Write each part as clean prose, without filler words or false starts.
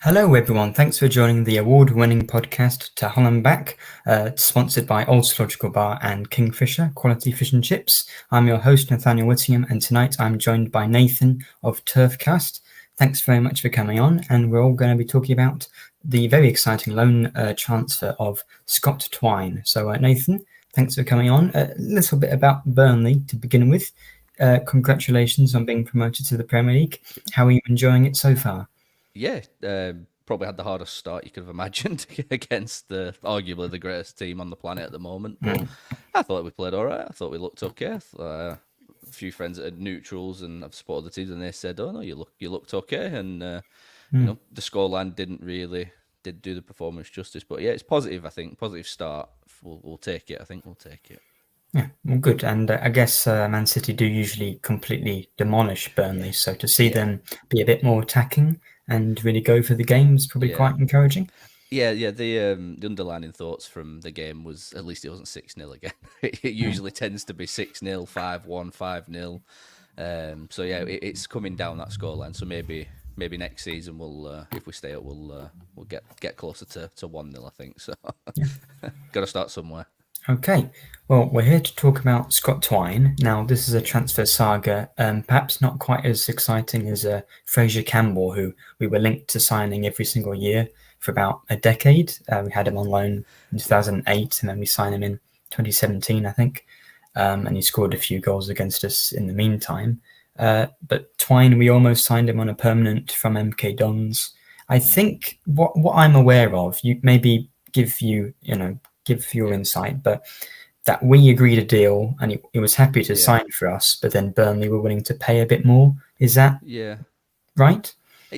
Hello, everyone. Thanks for joining the award-winning podcast To Hull and Back, sponsored by Old Zoological Bar and Kingfisher Quality Fish and Chips. I'm your host, Nathaniel Whittingham, and tonight I'm joined by Nathan of Turfcast. Thanks very much for coming on, and we're all going to be talking about the very exciting loan transfer of Scott Twine. So, Nathan, thanks for coming on. A little bit about Burnley to begin with. Congratulations on being promoted to the Premier League. How are you enjoying it so far? Yeah, probably had the hardest start you could have imagined against arguably the greatest team on the planet at the moment. But I thought we played all right. I thought we looked okay. A few friends that had neutrals and I've supported the teams, and they said, "Oh no, you looked okay." And the scoreline did do the performance justice. But yeah, it's positive. I think positive start. We'll take it. I think we'll take it. Yeah, well, good. And I guess Man City do usually completely demolish Burnley. Yeah, So to see yeah, them be a bit more attacking and really go for the game is probably yeah. quite encouraging. Yeah. The underlining thoughts from the game was at least it wasn't 6-0 again. It usually tends to be 6-0, 5-1, 5-0. So yeah, it's coming down that scoreline. So maybe next season we'll if we stay up we'll get closer to 1-0. I think so. Yeah. Got to start somewhere. Okay. Well, we're here to talk about Scott Twine. Now, this is a transfer saga, perhaps not quite as exciting as Fraser Campbell, who we were linked to signing every single year for about a decade. We had him on loan in 2008, and then we signed him in 2017, I think. And he scored a few goals against us in the meantime. But Twine, we almost signed him on a permanent from MK Dons. I think what I'm aware of, you maybe give your Yeah, insight, but that we agreed a deal and he was happy to yeah, sign for us, but then Burnley were willing to pay a bit more. Is that yeah. right?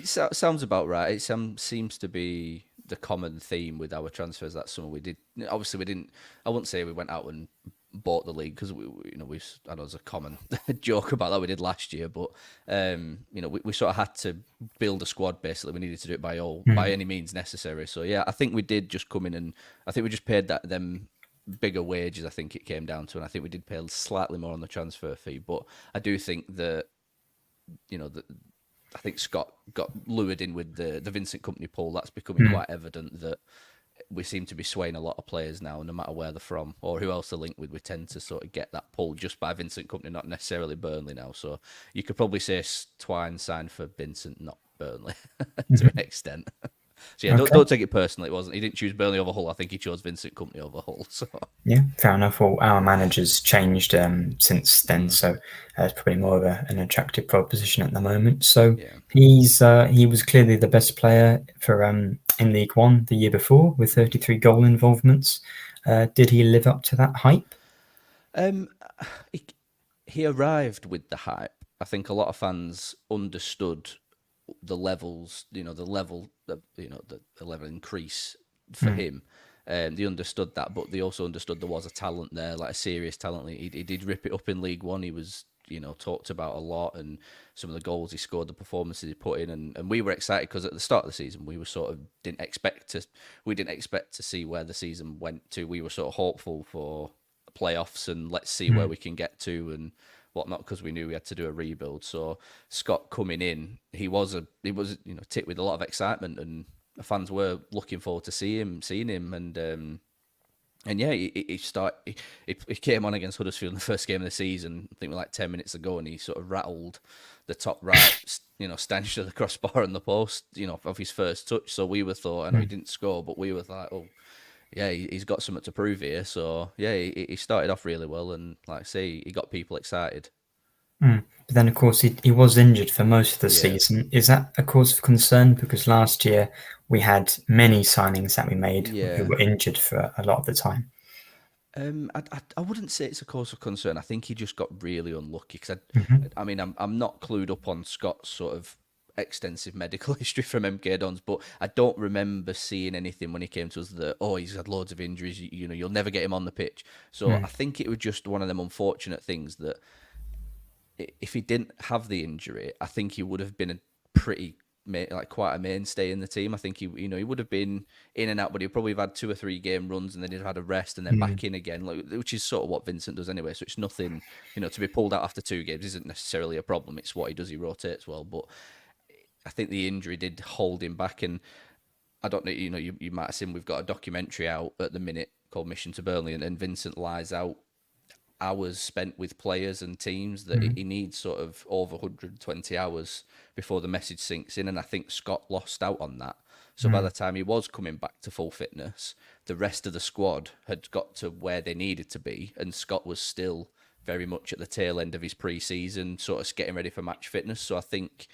Sounds about right. It seems to be the common theme with our transfers that summer. We did obviously we didn't. I wouldn't say we went out and bought the league because we I know there's a common joke about that we did last year, but we sort of had to build a squad. Basically, we needed to do it by any means necessary. So yeah, I think we did just come in and I think we just paid them bigger wages. I think it came down to, and I think we did pay slightly more on the transfer fee. But I do think that that I think Scott got lured in with the Vincent Company pool. That's becoming quite evident that we seem to be swaying a lot of players now, no matter where they're from or who else they're linked with. We tend to sort of get that pull just by Vincent Company, not necessarily Burnley now. So you could probably say Twine signed for Vincent, not Burnley, to an extent. So yeah, Okay. don't take it personally. It wasn't. He didn't choose Burnley over Hull. I think he chose Vincent Company over Hull. So Yeah, fair enough. Well, our manager's changed since then, so it's probably more of an attractive proposition at the moment. So yeah. he was clearly the best player for in League One the year before with 33 goal involvements. Did he live up to that hype? Um, he, he arrived with the hype. I think a lot of fans understood the levels, the level increase for him. They understood that, but they also understood there was a talent there, like a serious talent. He did rip it up in League One. He was, talked about a lot, and some of the goals he scored, the performances he put in, and we were excited because at the start of the season we were sort of we didn't expect to see where the season went to. We were sort of hopeful for playoffs and let's see where we can get to and whatnot because we knew we had to do a rebuild. So Scott coming in, he was tipped with a lot of excitement, and the fans were looking forward to seeing him, and yeah, he came on against Huddersfield in the first game of the season. I think like 10 minutes ago, and he sort of rattled the top right, stanch to the crossbar and the post, of his first touch. So we were thought, I know he didn't score, but we were like, oh yeah, he's got something to prove here. So yeah, he started off really well, and like I say, he got people excited. But then, of course, he was injured for most of the Yeah, season. Is that a cause of concern? Because last year we had many signings that we made who yeah. were injured for a lot of the time. I wouldn't say it's a cause of concern. I think he just got really unlucky because Hmm. I mean, I'm not clued up on Scott's sort of extensive medical history from MK Dons, but I don't remember seeing anything when he came to us that he's had loads of injuries. You'll never get him on the pitch. So I think it was just one of them unfortunate things that if he didn't have the injury, I think he would have been a pretty like quite a mainstay in the team. I think he would have been in and out, but he'd probably have had 2 or 3 game runs and then he'd have had a rest and then back in again, which is sort of what Vincent does anyway. So it's nothing, to be pulled out after 2 games isn't necessarily a problem. It's what he does. He rotates well, but I think the injury did hold him back. And I don't know, you might have seen we've got a documentary out at the minute called Mission to Burnley, and Vincent lies out hours spent with players and teams that Mm. he needs sort of over 120 hours before the message sinks in. And I think Scott lost out on that. So by Mm. the time he was coming back to full fitness, the rest of the squad had got to where they needed to be, and Scott was still very much at the tail end of his pre-season, sort of getting ready for match fitness. So I think,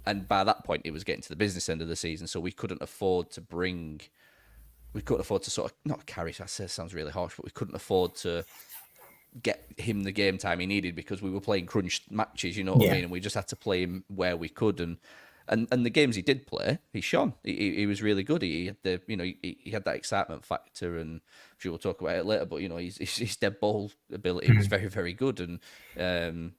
and by that point, it was getting to the business end of the season, so we couldn't afford to sort of not carry. I say it sounds really harsh, but we couldn't afford to get him the game time he needed because we were playing crunched matches, you know what I Yeah. mean? And we just had to play him where we could. And the games he did play, he shone. He was really good. He had he had that excitement factor, and I'm sure we'll talk about it later. But his dead ball ability was Mm. very, very good, and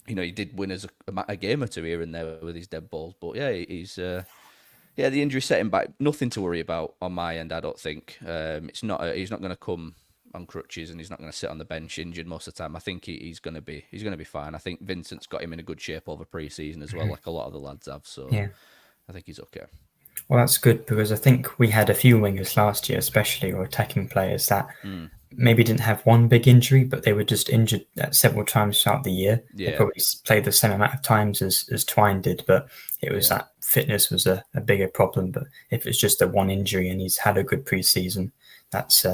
he did win us a game or two here and there with his dead balls. But yeah, the injury set him back. Nothing to worry about on my end, I don't think. It's not. He's not going to come on crutches, and he's not going to sit on the bench injured most of the time. I think he's going to be fine. I think Vincent's got him in a good shape over pre-season as well, like a lot of the lads have. So Yeah. I think he's okay. Well, that's good because I think we had a few wingers last year, especially or attacking players that Mm, maybe didn't have one big injury, but they were just injured several times throughout the year. They yeah, probably played the same amount of times as Twine did, but it was yeah, that fitness was a bigger problem. But if it's just a one injury and he's had a good preseason, that's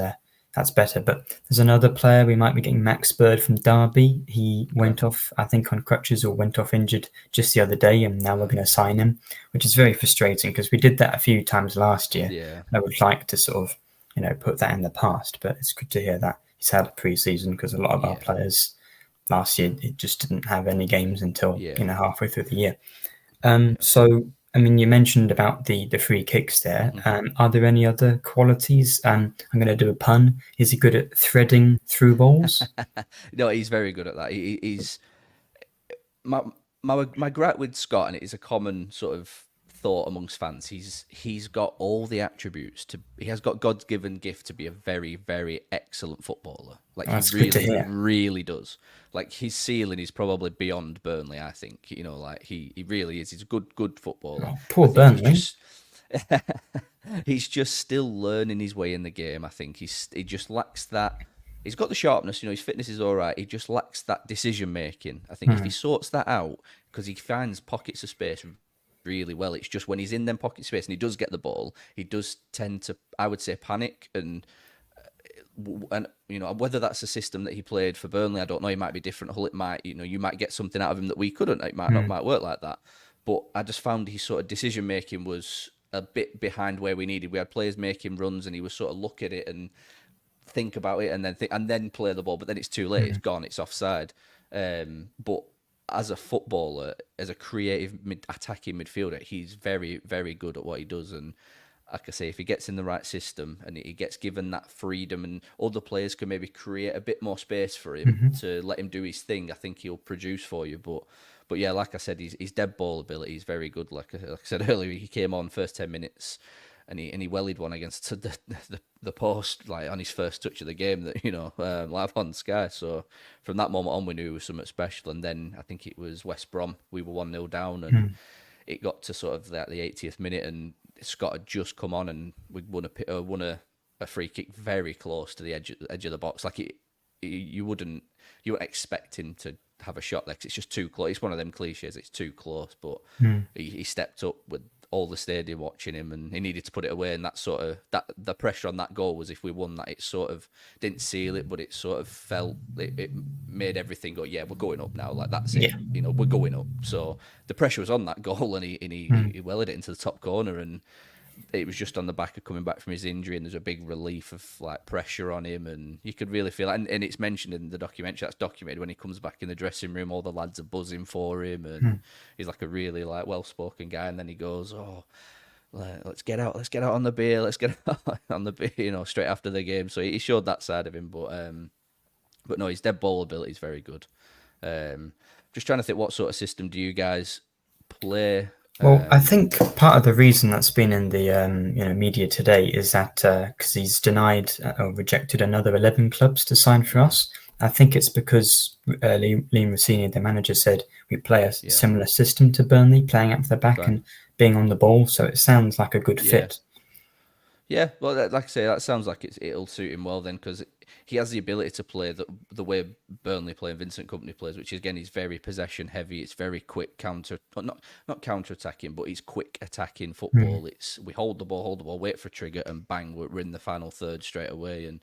that's better. But there's another player we might be getting, Max Bird from Derby. He okay, went off, I think, on crutches or went off injured just the other day, and now we're going to sign him, which is very frustrating because we did that a few times last year. yeah, I would like to sort of put that in the past. But it's good to hear that he's had a pre-season because a lot of our yeah, players last year it just didn't have any games until yeah, halfway through the year. yeah. So I mean, you mentioned about the free kicks there. Mhm. Are there any other qualities? I'm going to do a pun. Is he good at threading through balls? No, he's very good at that. He's my my gripe with Scott, and it is a common sort of thought amongst fans. He's got all the attributes to. He has got God's given gift to be a very, very excellent footballer. Like he That's good to really, hear. really does. Like his ceiling is probably beyond Burnley. I think like he really is. He's a good footballer. Oh, I poor think he's Burnley. just he's just still learning his way in the game. I think he just lacks that. He's got the sharpness, his fitness is all right. He just lacks that decision making. I think if he Hmm. sorts that out, because he finds pockets of space really well, it's just when he's in them pockets of space and he does get the ball, he does tend to, I would say, panic. And whether that's a system that he played for Burnley, I don't know. He might be different. Hull, it might, you might get something out of him that we couldn't. It might not Hmm. might work like that. But I just found his sort of decision making was a bit behind where we needed. We had players making runs, and he was sort of look at it and think about it, and then play the ball. But then it's too late. It's Hmm. gone. It's offside. But as a footballer, as a creative attacking midfielder, he's very, very good at what he does. And like I say, if he gets in the right system and he gets given that freedom, and other players can maybe create a bit more space for him Hmm. to let him do his thing, I think he'll produce for you. But yeah, like I said, his dead ball ability is very good. Like I said earlier, he came on first 10 minutes, and he wellied one against the post, like on his first touch of the game, that live on Sky. So from that moment on, we knew it was something special. And then I think it was West Brom. We were 1-0 down, and Hmm. it got to sort of the 80th minute, and Scott had just come on, and we won a free kick very close to the edge of the box. Like you wouldn't expect him to have a shot there 'cause it's just too close. It's one of them cliches. It's too close, but Hmm. he stepped up with all the stadium watching him, and he needed to put it away. And that the pressure on that goal was, if we won that, it sort of didn't seal it, but it sort of felt, it made everything go, yeah, we're going up now. Like that's it, Yeah. we're going up. So the pressure was on that goal, and Hmm. he wellered it into the top corner, and it was just on the back of coming back from his injury, and there's a big relief of like pressure on him, and you could really feel it. And it's mentioned in the documentary, that's documented, when he comes back in the dressing room, all the lads are buzzing for him, Hmm. and he's like a really like well-spoken guy. And then he goes, oh, let's get out on the beer, let's get out on the beer, straight after the game. So he showed that side of him. But no, his dead ball ability is very good. Just trying to think, what sort of system do you guys play? Well, I think part of the reason that's been in the media today is that because he's denied or rejected another 11 clubs to sign for us, I think it's because Liam Rossini, the manager, said we play a Yeah, similar system to Burnley, playing out the back right. and being on the ball. So it sounds like a good Yeah, fit. yeah. Well, like I say, that sounds like it'll suit him well then, because he has the ability to play the way Burnley play and Vincent Company plays, which again is very possession heavy. It's very quick counter, not counter attacking, but it's quick attacking Mm, football. It's we hold the ball, wait for a trigger, and bang, we're in the final third straight away. And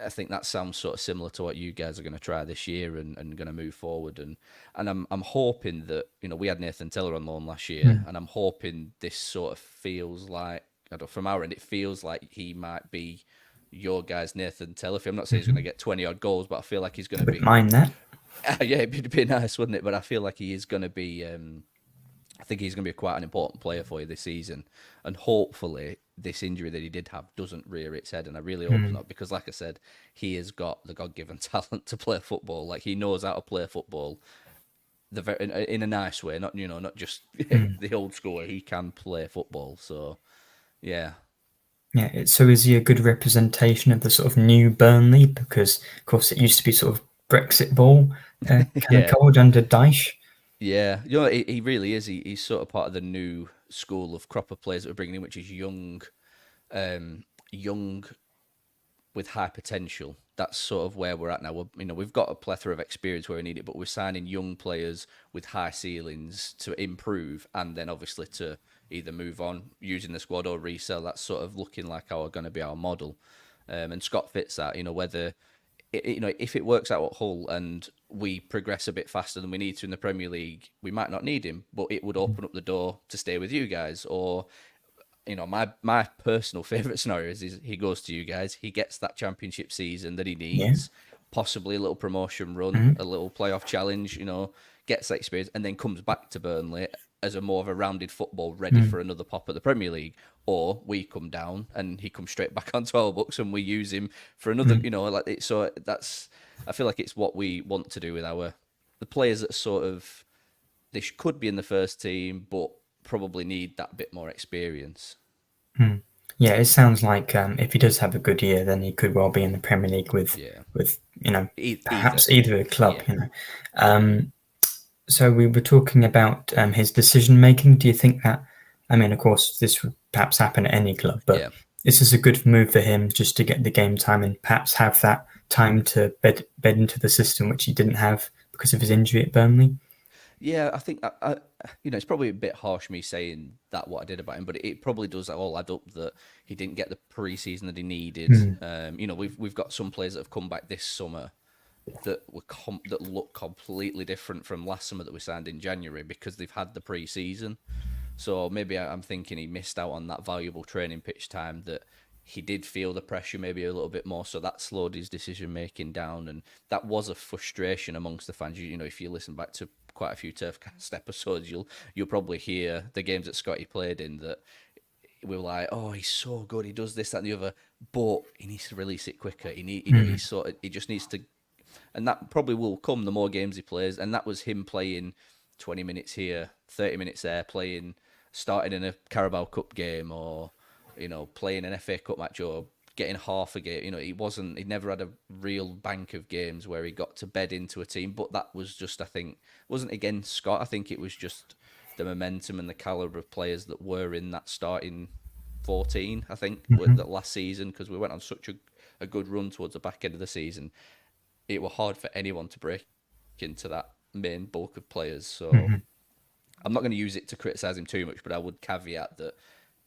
I think that sounds sort of similar to what you guys are going to try this year and going to move forward. And I'm hoping that, we had Nathan Tiller on loan last year, mm, and I'm hoping this sort of feels like, I don't know, from our end, it feels like he might be your guy's Nathan Tiller. I'm not saying he's going to hmm get 20 odd goals, but I feel like he's going I to wouldn't be, mind that. yeah, it'd be nice, wouldn't it? But I feel like he is going to be. I think he's going to be quite an important player for you this season, and hopefully this injury that he did have doesn't rear its head. And I really hope Mm, not, because, like I said, he has got the God-given talent to play football. Like, he knows how to play football, in a nice way, not not just mm. the old school way. He can play football, so yeah, Yeah. So is he a good representation of the sort of new Burnley? Because of course it used to be sort of Brexit ball, kind of yeah, cold under Dyche. yeah. He really is. He's sort of part of the new school of crop of players that we're bringing in, which is young with high potential. That's sort of where we're at now. We've got a plethora of experience where we need it, but we're signing young players with high ceilings to improve, and then obviously to either move on using the squad or resell. That's sort of looking like going to be our model. And Scott fits that. Whether if it works out at Hull and we progress a bit faster than we need to in the Premier League, we might not need him, but it would open up the door to stay with you guys. Or my personal favorite scenario is he goes to you guys, he gets that championship season that he Yeah. needs, possibly a little promotion run, Mm, a little playoff challenge, gets that experience, and then comes back to Burnley as a more of a rounded football, ready mm, for another pop at the Premier League. Or we come down and he comes straight back onto our books and we use him for another, mm, like it. So that's, I feel like it's what we want to do with the players that sort of, could be in the first team, but probably need that bit more experience. mm. Yeah, it sounds like if he does have a good year, then he could well be in the Premier League Yeah. with Either. perhaps either club. Yeah. Um, so we were talking about his decision making. Do you think that? I mean, of course, this would perhaps happen at any club, but Yeah. this is a good move for him just to get the game time and perhaps have that time to bed into the system, which he didn't have because of his injury at Burnley. Yeah, I think it's probably a bit harsh me saying that what I did about him, but it probably does all add up that he didn't get the pre-season that he needed. Mm, We've got some players that have come back this summer that that look completely different from last summer that we signed in January, because they've had the pre-season. So maybe I'm thinking he missed out on that valuable training pitch time, that he did feel the pressure maybe a little bit more, so that slowed his decision making down, and that was a frustration amongst the fans. If you listen back to quite a few Turfcast episodes, you'll probably hear the games that Scotty played in, that we were like, oh, he's so good, he does this, that, and the other, but he needs to release it quicker. mm, He just needs to, and that probably will come the more games he plays. And that was him playing 20 minutes here, 30 minutes there, starting in a Carabao Cup game, or playing an FA Cup match, or getting half a game. He never had a real bank of games where he got to bed into a team. But that was just, I think, wasn't against Scott. I think it was just the momentum and the caliber of players that were in that starting 14, I think, mhm, that last season, because we went on such a good run towards the back end of the season. It were hard for anyone to break into that main bulk of players. So mhm, I'm not going to use it to criticise him too much, but I would caveat that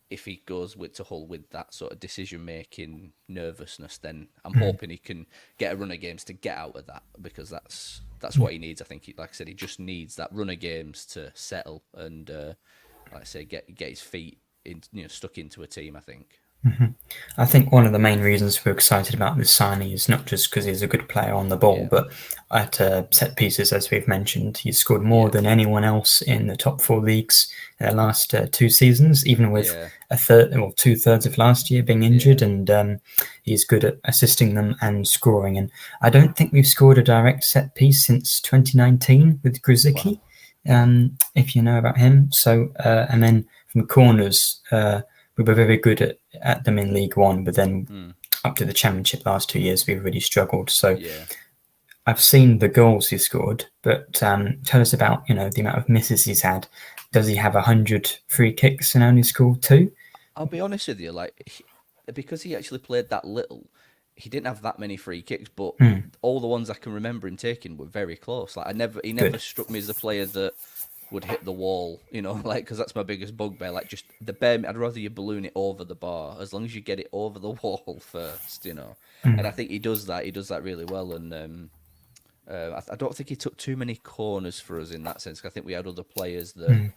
if he goes to Hull with that sort of decision making nervousness, then I'm mm. hoping he can get a run of games to get out of that, because that's what he needs. I think, like I said, he just needs that run of games to settle and, like I say, get his feet stuck into a team, I think. I think one of the main reasons we're excited about this signing is not just because he's a good player on the ball, Yeah, but at set pieces, as we've mentioned, he's scored more yeah, than anyone else in the top four leagues the last 2 seasons, even with yeah, a third or 2/3 of last year being injured, yeah, and he's good at assisting them and scoring. And I don't think we've scored a direct set piece since 2019 with wow, Grzycki, if you know about him. So, and then from corners, we were very good at them in League One, but then mm, up to the Championship last 2 years, we've really struggled. So yeah. I've seen the goals he scored, but tell us about the amount of misses he's had. Does he have 100 free kicks and only scored two? I'll be honest with you, like because he actually played that little, he didn't have that many free kicks, but Hmm, all the ones I can remember him taking were very close. Like he never good. struck me as a player that would hit the wall, like because that's my biggest bugbear. Like just the bare, I'd rather you balloon it over the bar as long as you get it over the wall first. And I Hmm, think he does that. He does that really well, and I don't think he took too many corners for us in that sense. I think we had other players that hmm,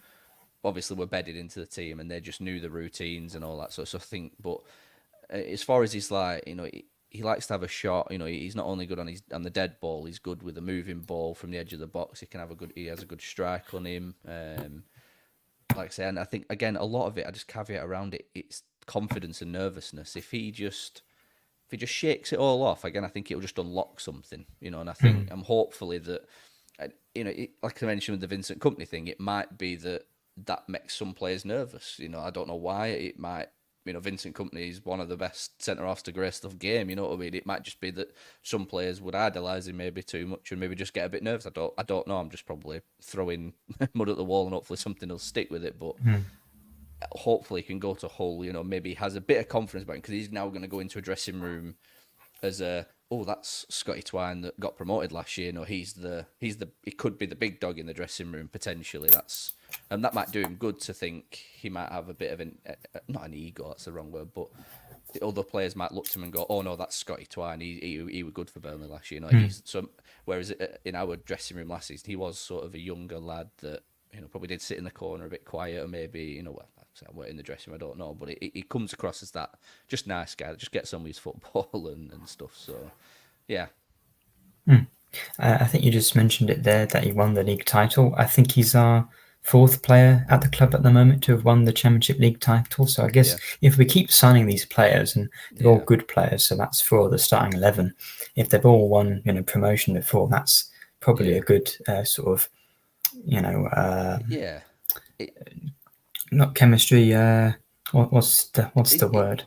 obviously were bedded into the team and they just knew the routines and all that sort of stuff. I think, but as far as he's like, he likes to have a shot. He's not only good on the dead ball. He's good with a moving ball from the edge of the box. He has a good strike on him. Like I say, and I think again a lot of it. I just caveat around it. It's confidence and nervousness. If he just shakes it all off again, I think it'll just unlock something. And I think hmm, I'm hopefully that, like I mentioned with the Vincent Company thing, it might be that makes some players nervous. I don't know why. It might, Vincent Company is one of the best centre halves to grace the game. You know what I mean? It might just be that some players would idolise him maybe too much and maybe just get a bit nervous. I don't know. I'm just probably throwing mud at the wall and hopefully something will stick with it. But hmm, hopefully he can go to Hull. Maybe has a bit of confidence about him because he's now going to go into a dressing room as a, oh, that's Scotty Twine that got promoted last year. No, he could be the big dog in the dressing room potentially. And that might do him good to think he might have a bit of not an ego, that's the wrong word, but the other players might look to him and go, oh no, that's Scotty Twine. He was good for Burnley last year. hmm. He's some. Whereas in our dressing room last season, he was sort of a younger lad that probably did sit in the corner a bit quiet, or maybe well, I weren't in the dressing room, I don't know, but it comes across as that just nice guy that just gets on with his football and stuff. So yeah, I think you just mentioned it there that he won the league title. I think he's our fourth player at the club at the moment to have won the Championship League title. So I guess yeah, if we keep signing these players, and they're all yeah, good players, so that's for the starting 11. If they've all won promotion before, that's probably a yeah, good sort of you know yeah. It, not chemistry. What's the it, word?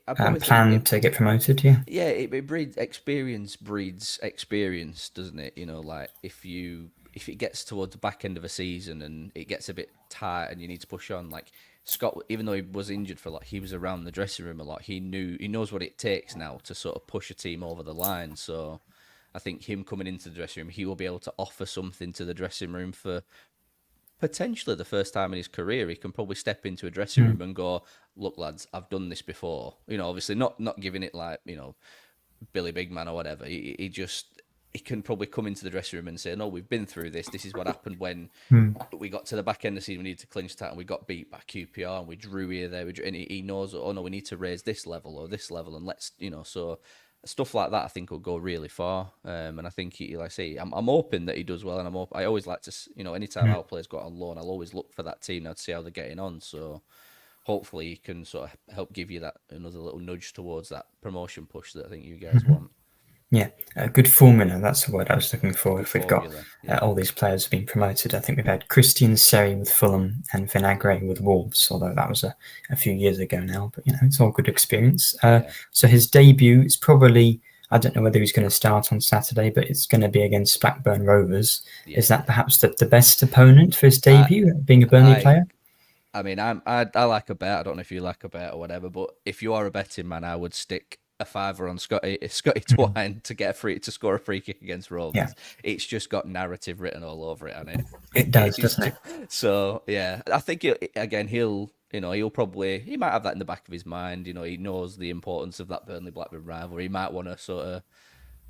I probably think Plan to get promoted. Yeah. yeah, it breeds experience, doesn't it? Like if it gets towards the back end of a season and it gets a bit tight and you need to push on, like Scott, even though he was injured for a lot, he was around the dressing room a lot. He knows what it takes now to sort of push a team over the line. So I think him coming into the dressing room, he will be able to offer something to the dressing room for potentially the first time in his career. He can probably step into a dressing Mm, room and go, "Look, lads, I've done this before." Obviously not giving it like Billy Big Man or whatever. He can probably come into the dressing room and say, "No, we've been through this. This is what happened when mm, we got to the back end of the season. We needed to clinch that, and we got beat by QPR, and we drew here, there. And he knows, oh no, we need to raise this level or this level, and so stuff like that. I think will go really far. And I think like I say, I'm hoping that he does well, and I always like to, anytime mm. our players go out on loan, I'll always look for that team now to see how they're getting on. So hopefully he can sort of help give you that another little nudge towards that promotion push that I think you guys want. Yeah, a good formula. That's the word I was looking A for. good If we've got formula, yeah, all these players being promoted, I think we've had Christian Seri with Fulham and Vinagre with Wolves, although that was a few years ago now. But it's all good experience. yeah, So his debut is probably, I don't know whether he's going to start on Saturday, but it's going to be against Blackburn Rovers. Is yeah. that perhaps the best opponent for his I, debut, being a Burnley I player? I mean, I like a bet. I don't know if you like a bet or whatever, but if you are a betting man, I would stick a fiver on Scotty Mhm. Twine to score a free kick against Yeah, Rovers. It's just got narrative written all over it, and it it does, it's doesn't it? just, so yeah. I think again he might have that in the back of his mind. He knows the importance of that Burnley Blackburn rivalry. He might want to sort of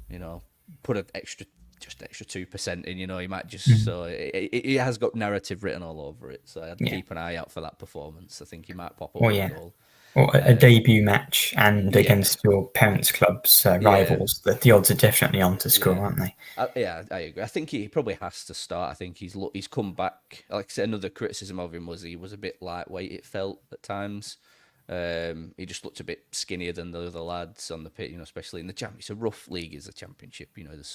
you know, put an extra 2% in. He might just Mhm. so it has got narrative written all over it. So I'd Yeah. keep an eye out for that performance. I think he might pop up Well, with a yeah. goal. Or a Um, debut match and yeah, against your parents' club's yeah, rivals, the odds are definitely on to score, yeah. aren't they? Yeah, I agree. I think he probably has to start. I think he's come back. Like I said, another criticism of him was he was a bit lightweight. It felt at times. He just looked a bit skinnier than the other lads on the pit. Especially in the champ. It's a rough league, is the championship. There's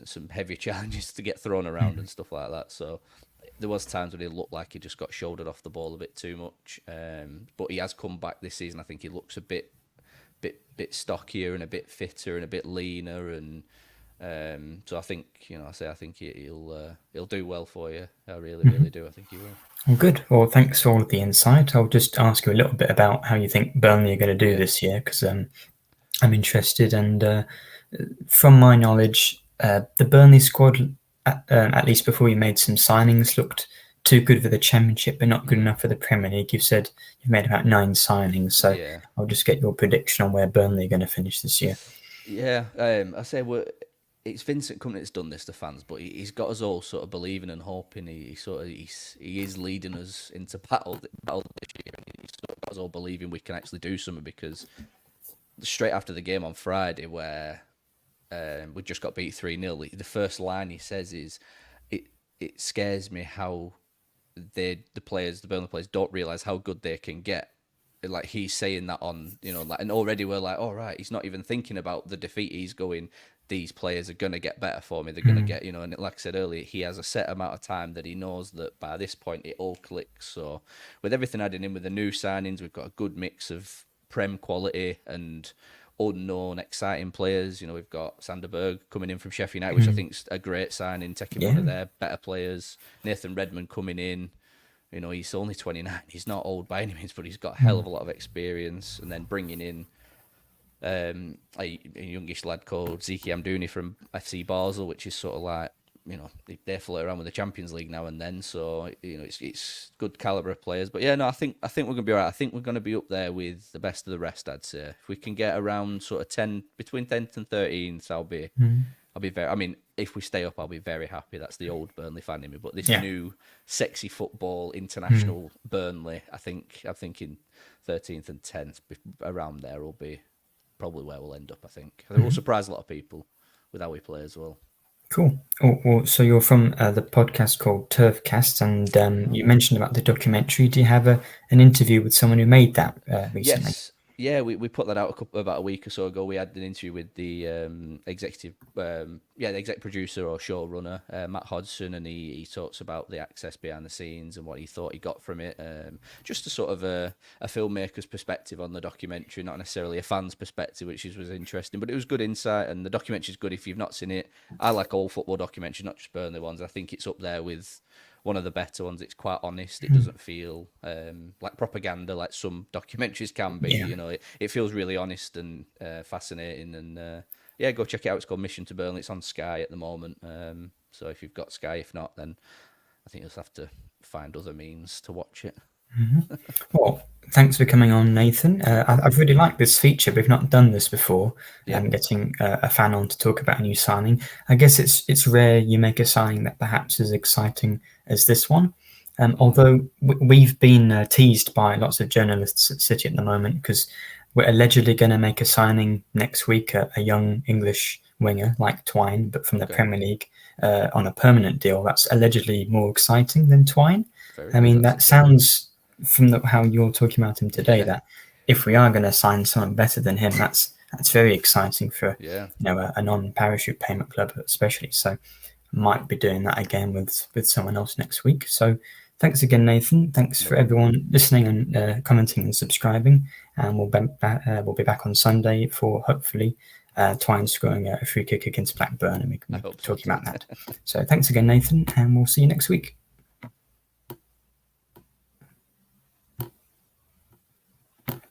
some heavy challenges to get thrown around and stuff like that. So there was times when he looked like he just got shouldered off the ball a bit too much. But he has come back this season. I think he looks a bit stockier and a bit fitter and a bit leaner and So I think, I think he'll do well for you. I really, really do. I think he will. Well, good. Well, thanks for all of the insight. I'll just ask you a little bit about how you think Burnley are going to do Yeah. this year, because I'm interested. And from my knowledge, the Burnley squad, at least before you made some signings, looked too good for the Championship, but not good Mm. enough for the Premier League. You've said you've made about 9 signings, so Yeah. I'll just get your prediction on where Burnley are going to finish this year. Yeah. I say it's Vincent Kompany that's done this to fans, but he's got us all sort of believing and hoping. He is leading us into battle this year, and he's sort of got us all believing we can actually do something, because straight after the game on Friday, where we just got beat 3-0, the first line he says is, "It it scares me how the Burnley players don't realize how good they can get." Like, he's saying that on, like, and already we're like, all right, he's not even thinking about the defeat. He's going, these players are gonna get better for me. They're gonna Mm. get, and like I said earlier, he has a set amount of time that he knows that by this point it all clicks. So with everything added in with the new signings, we've got a good mix of Prem quality and unknown, exciting players. We've got Sanderberg coming in from Sheffield United, which I Mm. think's a great signing, taking one Yeah. of their better players. Nathan Redmond coming in. He's only 29. He's not old by any means, but he's got a hell Mm. of a lot of experience. And then bringing in a youngish lad called Zeki Amdouni from FC Basel, which is sort of like, they float around with the Champions League now and then. So it's good caliber of players. But yeah, no, I think we're gonna be all right. I think we're gonna be up there with the best of the rest. I'd say if we can get around sort of 10, between 10th and 13th, Mm. I'll be very. I mean, if we stay up, I'll be very happy. That's the old Burnley fan in me. But this Yeah. new sexy football Mm. international Burnley, I'm thinking 13th and 10th, around there will be probably where we'll end up. I think we'll Mhm. surprise a lot of people with how we play as well. Cool. Oh, well, so you're from the podcast called Turfcast, and Uh-huh. you mentioned about the documentary. Do you have an interview with someone who made that recently? Yes. Yeah, we put that out about a week or so ago. We had an interview with the the exec producer or showrunner, Matt Hodgson, and he talks about the access behind the scenes and what he thought he got from it. Just a sort of a filmmaker's perspective on the documentary, not necessarily a fan's perspective, which was interesting, but it was good insight. And the documentary's good if you've not seen it. I like all football documentaries, not just Burnley ones. I think it's up there with one of the better ones. It's quite honest. It Mm. doesn't feel like propaganda, like some documentaries can be. Yeah. It feels really honest and fascinating. And yeah, go check it out. It's called Mission to Burnley. It's on Sky at the moment. So if you've got Sky, if not, then I think you'll just have to find other means to watch it. Well, thanks for coming on, Nathan. No I've problem. really liked this feature. We've not done this before. Yeah. Getting a fan on to talk about a new signing. I guess it's rare you make a signing that perhaps is exciting as this one. Mm. Although we've been teased by lots of journalists at City at the moment, because we're allegedly going to make a signing next week, a young English winger like Twine, but from the Okay. Premier League on a permanent deal. That's allegedly more exciting than Twine. Very I good. mean, That's that exciting. sounds from how you're talking about him today, Yeah. that if we are going to sign someone better than him, that's very exciting for Yeah. a non-parachute payment club, especially. So might be doing that again with someone else next week. So thanks again, Nathan. Thanks No for problem. everyone listening and commenting and subscribing. And we'll be back on Sunday for hopefully Twine scoring a free kick against Blackburn, and we can I be hope so talking too. about that. So thanks again, Nathan, and we'll see you next week.